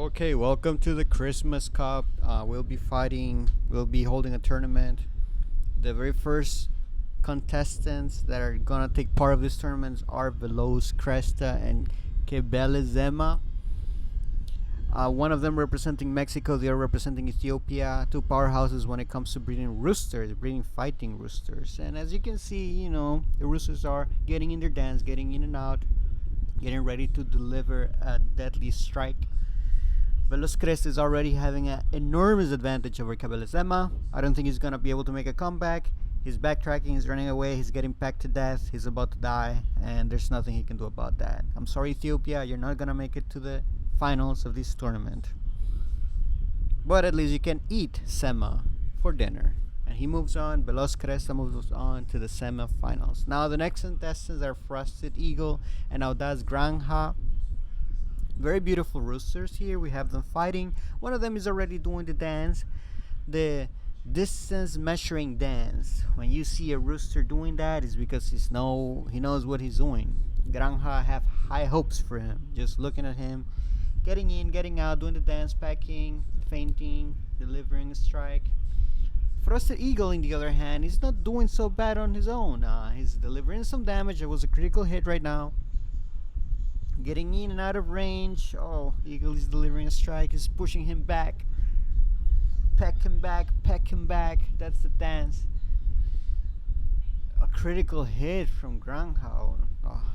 Okay, welcome to the Christmas Cup. We'll be holding a tournament. The very first contestants that are gonna take part of this tournament are Veloz Cresta and Kebele Zema. One of them representing Mexico, the other representing Ethiopia. Two powerhouses when it comes to breeding roosters, breeding fighting roosters. And as you can see, the roosters are getting in their dance, getting in and out, getting ready to deliver a deadly strike. Veloz Crest is already having an enormous advantage over Cabelezema. I don't think he's going to be able to make a comeback. He's backtracking, he's running away, he's getting packed to death, he's about to die, and there's nothing he can do about that. I'm sorry, Ethiopia, you're not going to make it to the finals of this tournament. But at least you can eat Sema for dinner. And he moves on, Veloz Cresta moves on to the semi-finals. Now the next contestants are Frosted Eagle and Audaz Granja. Very beautiful roosters here. We have them fighting. One of them is already doing the dance, the distance measuring dance. When you see a rooster doing that, it's because he knows what he's doing. Granja have high hopes for him. Just looking at him, getting in, getting out, doing the dance, packing, fainting, delivering a strike. Frosted Eagle, on the other hand, is not doing so bad on his own. He's delivering some damage. It was a critical hit right now. Getting in and out of range. Oh, Eagle is delivering a strike. He's pushing him back. Peck him back, peck him back. That's the dance. A critical hit from Granja.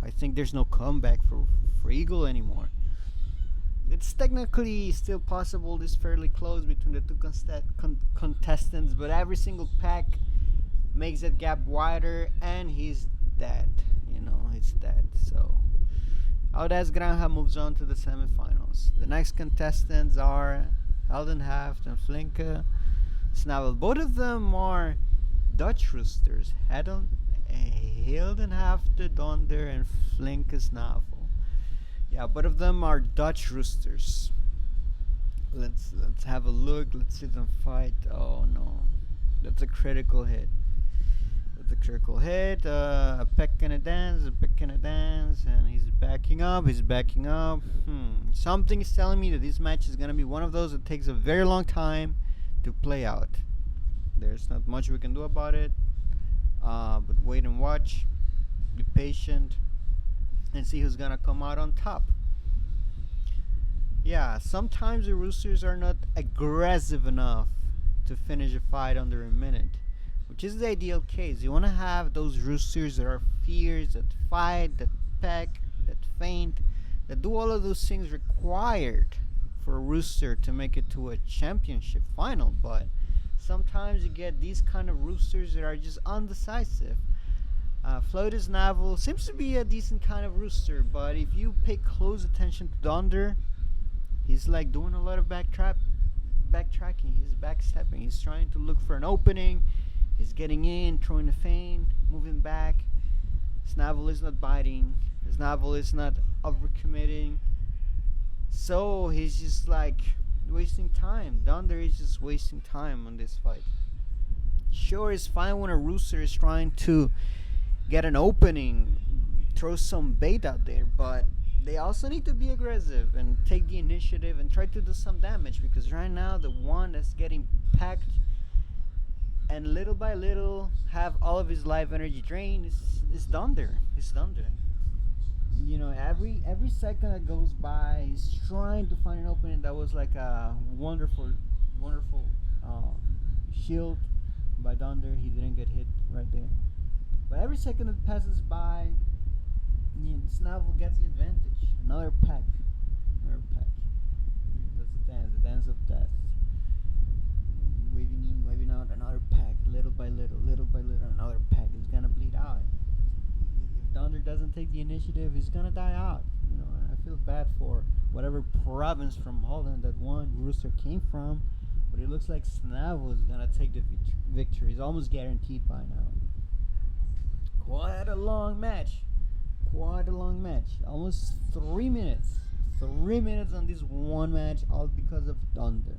I think there's no comeback for Eagle anymore. It's technically still possible. It's fairly close between the two contestants, but every single pack makes that gap wider, and he's dead. He's dead. So Audaz Granja moves on to the semifinals. The next contestants are Heldenhaft and Flinke Snavel. Both of them are Dutch roosters. Heldenhaft Donder and Flinke Snavel. Yeah, both of them are Dutch roosters. Let's have a look. Let's see them fight. Oh no, that's a critical hit. A peck and a dance, and he's backing up. Something is telling me that this match is gonna be one of those that takes a very long time to play out. There's not much we can do about it, but wait and watch. Be patient and see who's gonna come out on top. Yeah, sometimes the roosters are not aggressive enough to finish a fight under a minute, which is the ideal case. You want to have those roosters that are fierce, that fight, that peck, that faint, that do all of those things required for a rooster to make it to a championship final. But sometimes you get these kind of roosters that are just undecisive. Flotus Navel seems to be a decent kind of rooster, but if you pay close attention to Donder, he's like doing a lot of backtracking, he's backstepping, he's trying to look for an opening, he's getting in, throwing a feint, moving back. Snavel is not biting, Snavel is not overcommitting, so he's just like wasting time. Donder is just wasting time on this fight. Sure, it's fine when a rooster is trying to get an opening, throw some bait out there, but they also need to be aggressive and take the initiative and try to do some damage, because right now the one that's getting packed and little by little have all of his life energy drained is Donder. Every second that goes by, he's trying to find an opening. That was like a wonderful shield by Donder. He didn't get hit right there. But every second that passes by, Snavel gets the advantage. Another pack. That's the dance of death. Waving in, waving out, another pack. Little by little, another pack is gonna bleed out. If Donder doesn't take the initiative, he's gonna die out. I feel bad for whatever province from Holland that one rooster came from, but it looks like Snavel is gonna take the victory. He's almost guaranteed by now. Quite a long match. Almost 3 minutes. 3 minutes on this one match, all because of Donder.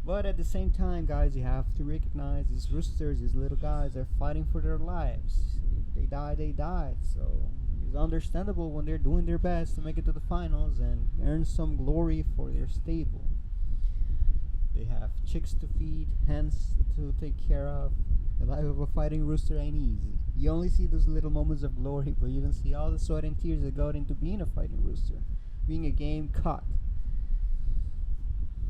But at the same time, guys, you have to recognize these roosters, these little guys, they're fighting for their lives. If they die, they die. So it's understandable when they're doing their best to make it to the finals and earn some glory for their stable. They have chicks to feed, hens to take care of. The life of a fighting rooster ain't easy. You only see those little moments of glory, but you don't see all the sweat and tears that go into being a fighting rooster, being a game caught.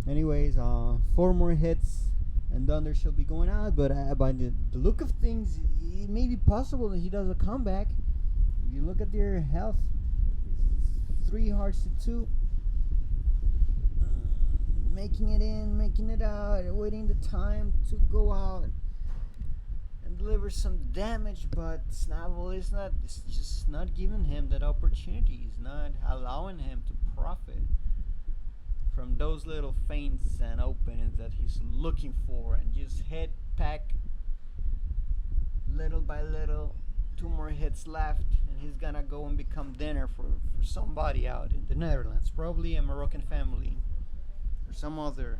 Anyways, 4 more hits and Thunder shall be going out, but by the look of things, it may be possible that he does a comeback. If you look at their health, 3 hearts to 2. Making it in, making it out, waiting the time to go out and deliver some damage, but Snavel is just not giving him that opportunity. He's not allowing him to profit from those little feints and openings that he's looking for, and just hit, pack, little by little. 2 more hits left, and he's gonna go and become dinner for somebody out in the Netherlands, probably a Moroccan family or some other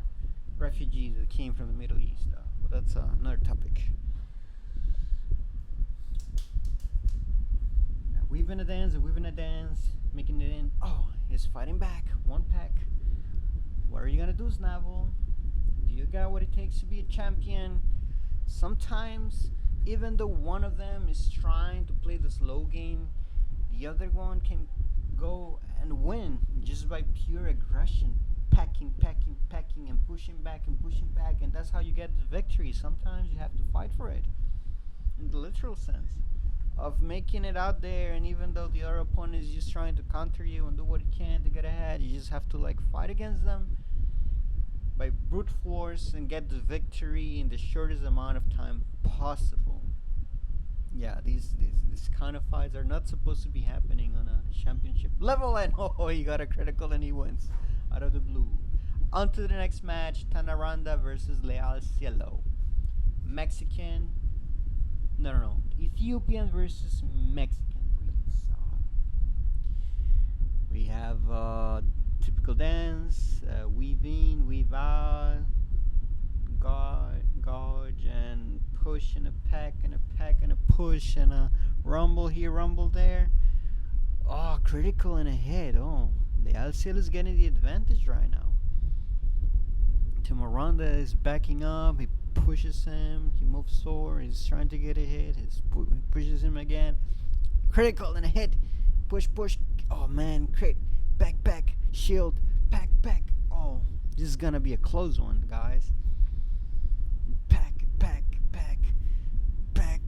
refugees that came from the Middle East. But that's another topic. Weaving a dance, making it in. Oh, he's fighting back. 1 pack. What are you gonna do, Snavel? Do you got what it takes to be a champion? Sometimes, even though one of them is trying to play the slow game, the other one can go and win just by pure aggression, packing, and pushing back, and that's how you get the victory. Sometimes you have to fight for it, in the literal sense of making it out there, and even though the other opponent is just trying to counter you and do what he can to get ahead, you just have to fight against them by brute force and get the victory in the shortest amount of time possible. Yeah, these kind of fights are not supposed to be happening on a championship level, and he got a critical and he wins out of the blue. On to the next match, Tanaranda versus Leal Cielo. Mexican, no, Ethiopian versus Mexican breeds. We have typical dance, weave in, weave out, gauge, and push, and a pack, and a pack, and a push, and a rumble here, rumble there. Oh, critical and a hit. Oh, the Alciel is getting the advantage right now. Timoranda is backing up. He pushes him. He moves forward. He's trying to get a hit. He pushes him again. Critical and a hit. Push. Oh man, crit. Back. Shield. Pack. Oh, this is gonna be a close one, guys. Pack.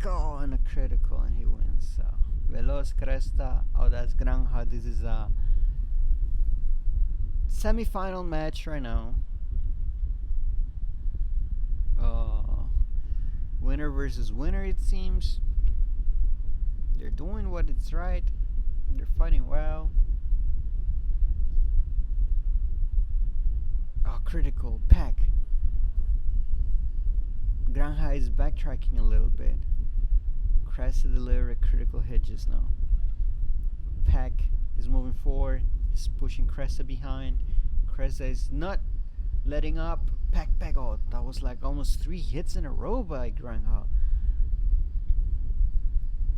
Oh, and a critical, and he wins. So, Veloz Cresta. Oh, that's Granja. This is a semi-final match right now. Winner versus winner, it seems. They're doing what is right. They're fighting well. Oh, critical. Pack. Granja is backtracking a little bit. Cresta delivered a critical hit just now. Pack is moving forward. He's pushing Cresta behind. Cresta is not letting up. Pack. Oh, that was almost 3 hits in a row by Granja.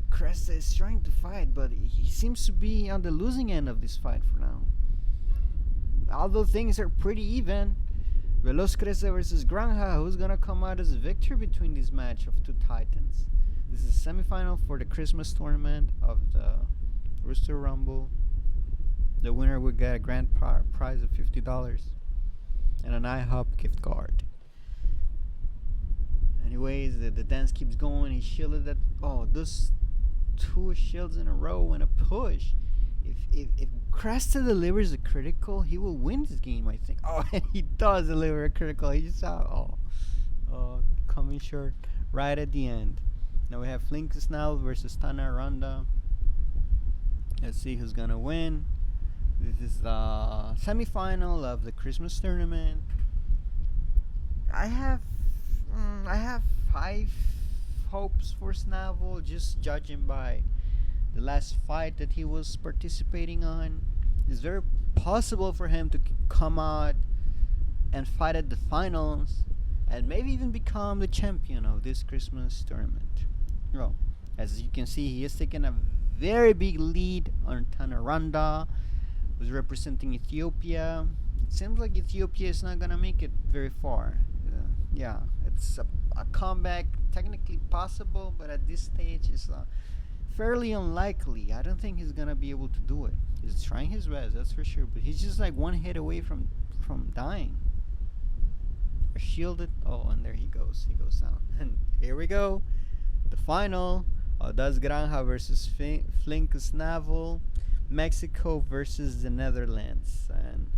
Cresta is trying to fight, but he seems to be on the losing end of this fight for now. Although things are pretty even. Veloz Cresta versus Granja. Who's gonna come out as a victor between this match of 2 titans? This is a semifinal for the Christmas tournament of the Rooster Rumble. The winner would get a grand prize of $50 and an IHOP gift card. Anyways, the dance keeps going. He shielded that. Oh, those 2 shields in a row and a push. If Cresta delivers a critical, he will win this game, I think. Oh, and he does deliver a critical. He just coming short right at the end. Now we have Flinkesnell versus Tana Ronda. Let's see who's gonna win. This is the semi-final of the Christmas tournament. I have 5 hopes for Snavel, just judging by the last fight that he was participating on. It's very possible for him to come out and fight at the finals and maybe even become the champion of this Christmas tournament. Well, as you can see, he is taking a very big lead on Tanaranda, who's representing Ethiopia. It seems like Ethiopia is not gonna make it very far. Yeah, it's a comeback technically possible, but at this stage it's fairly unlikely. I don't think he's gonna be able to do it. He's trying his best, that's for sure, but he's just like one hit away from dying. Or shielded. Oh, and there he goes. He goes down. And here we go. The final. Das Granja versus Flinkus Navel. Mexico versus the Netherlands. And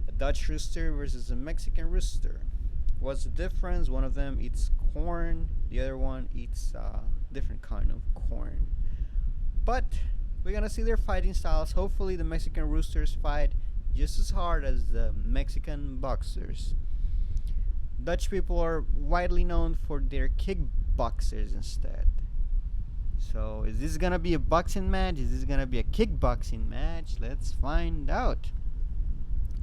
a Dutch rooster versus a Mexican rooster. What's the difference? One of them eats corn. The other one eats different kind of corn. But we're gonna see their fighting styles. Hopefully the Mexican roosters fight just as hard as the Mexican boxers. Dutch people are widely known for their kickboxers instead. So is this gonna be a boxing match? Is this gonna be a kickboxing match? Let's find out.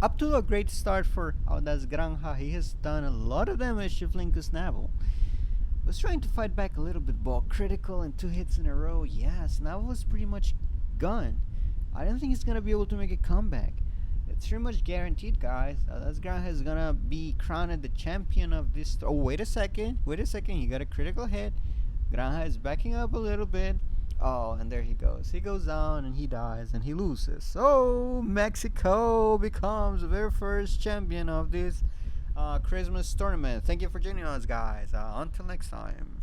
Up to a great start for Audas Granja. He has done a lot of damage to Flinkus Navel. Was trying to fight back a little bit, ball critical and 2 hits in a row. Yes, Navel was pretty much gone. I don't think he's gonna be able to make a comeback. It's pretty much guaranteed, guys. Audas Granja is gonna be crowned the champion of this. Oh, wait a second. He got a critical hit. Granja is backing up a little bit. Oh, and there he goes. He goes down and he dies and he loses. So Mexico becomes the very first champion of this Christmas tournament. Thank you for joining us, guys. Until next time.